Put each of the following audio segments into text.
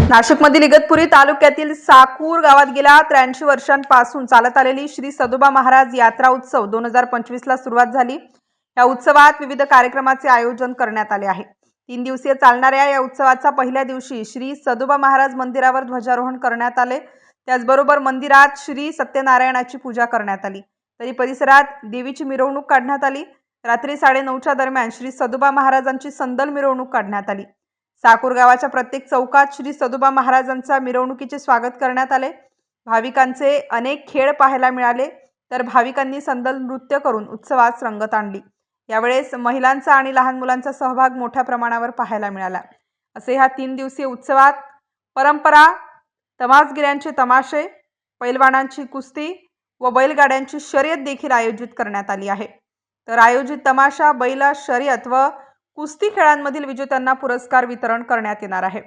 नाशिकमधील इगतपुरी तालुक्यातील साकूर गावात गेल्या 83 वर्षांपासून चालत आलेली श्री सदोबा महाराज यात्रा उत्सव 2025 ला सुरुवात झाली। या उत्सवात विविध कार्यक्रमाचे आयोजन करण्यात आले आहे। 3 दिवसीय चालणाऱ्या या उत्सवाचा पहिल्या दिवशी श्री सदोबा महाराज मंदिरावर ध्वजारोहण करण्यात आले। त्याचबरोबर मंदिरात श्री सत्यनारायणाची पूजा करण्यात आली। तरी परिसरात देवीची मिरवणूक काढण्यात आली। रात्री 9:30च्या दरम्यान श्री सदोबा महाराजांची संदल मिरवणूक काढण्यात आली। साकूर गावाच्या प्रत्येक चौकात श्री सदोबा महाराजांचा मिरवणुकीचे स्वागत करण्यात आले। भाविकांचे अनेक खेळ पाहायला मिळाले, तर भाविकांनी संदल नृत्य करून उत्सवात रंगत आणली। यावेळेस महिलांचा आणि लहान मुलांचा सहभाग मोठ्या प्रमाणावर पाहायला मिळाला। असे ह्या 3 दिवसीय उत्सवात परंपरा, तमासगिऱ्यांचे तमाशे, पैलवानांची कुस्ती व बैलगाड्यांची शर्यत देखील आयोजित करण्यात आली आहे। तर आयोजित तमाशा, बैल शर्यत व कुस्ती खेळांमधील विजेत्यांना पुरस्कार वितरण करण्यात येणार आहे।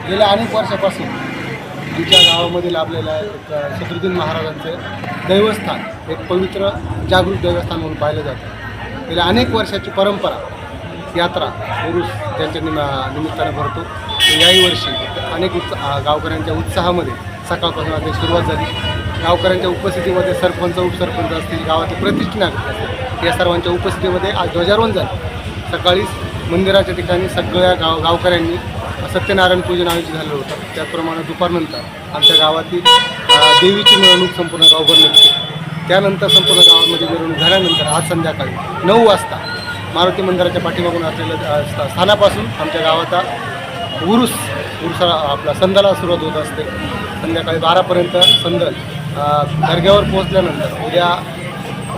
गेल्या अनेक वर्षापासून आमच्या गावामध्ये आपल्याला एक शत्रुघ्न महाराजांचं दैवस्थान, एक पवित्र जागृत दैवस्थान म्हणून पाहिलं जातं। गेल्या अनेक वर्षाची परंपरा यात्रा उरूस ज्यांच्या निमित्तानं भरतो। याही वर्षी अनेक गावकऱ्यांच्या उत्साहामध्ये सकाळपासून आता सुरुवात झाली। गावकऱ्यांच्या उपस्थितीमध्ये सरपंच, उपसरपंच असतील, गावाचे प्रतिष्ठित नागरिक असतील, या सर्वांच्या उपस्थितीमध्ये आज ध्वजारोहण झालं। सकाळीच मंदिराच्या ठिकाणी सगळ्या गावकऱ्यांनी सत्यनारायण पूजन आयोजित झालं होतं। त्याचप्रमाणे दुपारनंतर आमच्या गावातील देवीची मिरवणूक संपूर्ण गावभर निघते। त्यानंतर संपूर्ण गावामध्ये मिरवणूक झाल्यानंतर आज संध्याकाळी 9 वाजता मारुती मंदिराच्या पाठीमागून असलेल्या स्थानापासून आमच्या गावाचा उरुसा आपला संदला सुरुवात होत असते। संध्याकाळी 12पर्यंत संदल दर्ग्यावर पोहोचल्यानंतर उद्या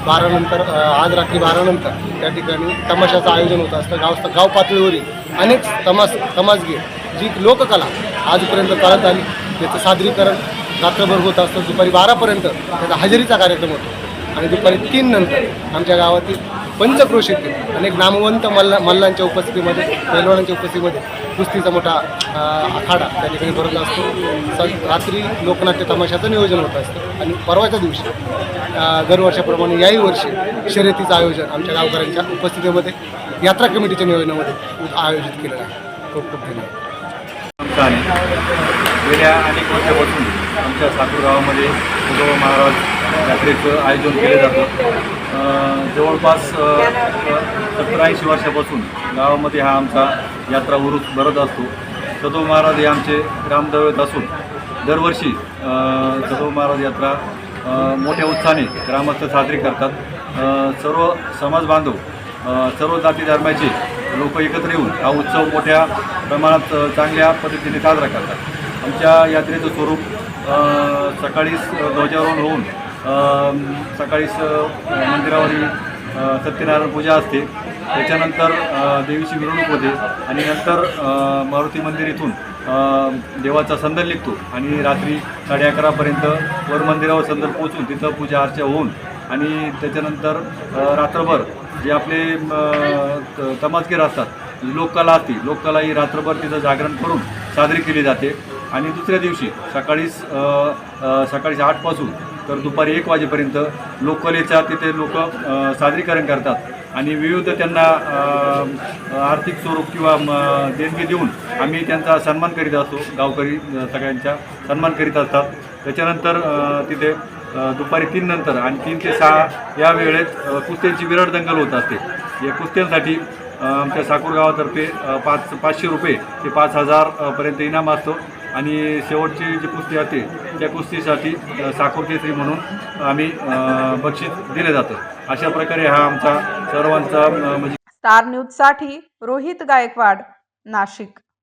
12 नंतर आज रात्री 12 नंतर त्या ठिकाणी तमाशाचं आयोजन होत असतं। गाव पातळीवरील अनेक तमासगीर जी लोककला आजपर्यंत चालत आली त्याचं सादरीकरण रात्रभर होत असतं। दुपारी 12पर्यंत त्याचा हजेरीचा कार्यक्रम होतो आणि दुपारी 3 नंतर आमच्या गावातील पंचक्रोशीतील अनेक नामवंत मल्लांच्या उपस्थितीमध्ये, पैलवानांच्या उपस्थितीमध्ये कुस्तीचा मोठा आखाडा त्या ठिकाणी भरला असतो। रात्री लोकनाट्य तमाशाचं नियोजन होत असतं आणि परवाच्या दिवशी दरवर्षाप्रमाणे याही वर्षी शर्यतीचं आयोजन आमच्या गावकऱ्यांच्या उपस्थितीमध्ये यात्रा कमिटीच्या नियोजनामध्ये आयोजित केलेलं आहे। खूप खूप धन्यवाद। गेल्या अनेक वर्षापासून आमच्या साकूर गावामध्ये सदोबा महाराज यात्रेचं आयोजन केलं जातं। जवळपास 70-80 वर्षापासून गावामध्ये हा आमचा यात्रा उरूस भरत असतो। सदोबा महाराज हे आमचे ग्रामदैवत असून दरवर्षी सदोबा महाराज यात्रा मोठ्या उत्साहाने ग्रामस्थ साजरी करतात। सर्व समाज बांधव, सर्व जाती धर्माचे लोक एकत्र येऊन हा उत्सव मोठ्या प्रमाणात चांगल्या पद्धतीने साजरा करतात। आमच्या यात्रेचं स्वरूप सकाळीच ध्वजारोहण होऊन सकाळीच मंदिरावरील सत्यनारायण पूजा असते। त्याच्यानंतर देवीची मिरवणूक होते आणि नंतर मारुती मंदिर इथून देवाचा संदल निघतो आणि रात्री 11:30पर्यंत वर मंदिरावर संदल पोचून तिथं पूजा अर्चा होऊन आणि त्याच्यानंतर रात्रभर जे आपले तमासगीर असतात, लोककला असते, लोककला ही रात्रभर तिथं जागरण करून साजरी केली जाते। आणि दुसऱ्या दिवशी सकाळी 8 पासून तर दुपारी 1 वाजेपर्यंत लोककलेचा तिथे लोक सादरीकरण करतात आणि विविध त्यांना आर्थिक स्वरूप किंवा देणगी देऊन आम्ही त्यांचा सन्मान करीत असतो। गावकरी सगळ्यांचा सन्मान करीत असतात। त्याच्यानंतर तिथे दुपारी 3 नंतर आणि 3 ते 6 या वेळेत कुस्त्यांची विराट दंगल होत असते। या कुस्त्यांसाठी आमच्या साकूर गावातर्फे 500 रुपये ते 5000 पर्यंत इनाम असतो आणि शेवटची जी कुस्ती असते त्या कुस्तीसाठी साकूर केसरी म्हणून आम्ही बक्षीस दिले जातं। अशा प्रकारे हा आमचा सर्वांचा स्टार न्यूजसाठी रोहित गायकवाड, नाशिक।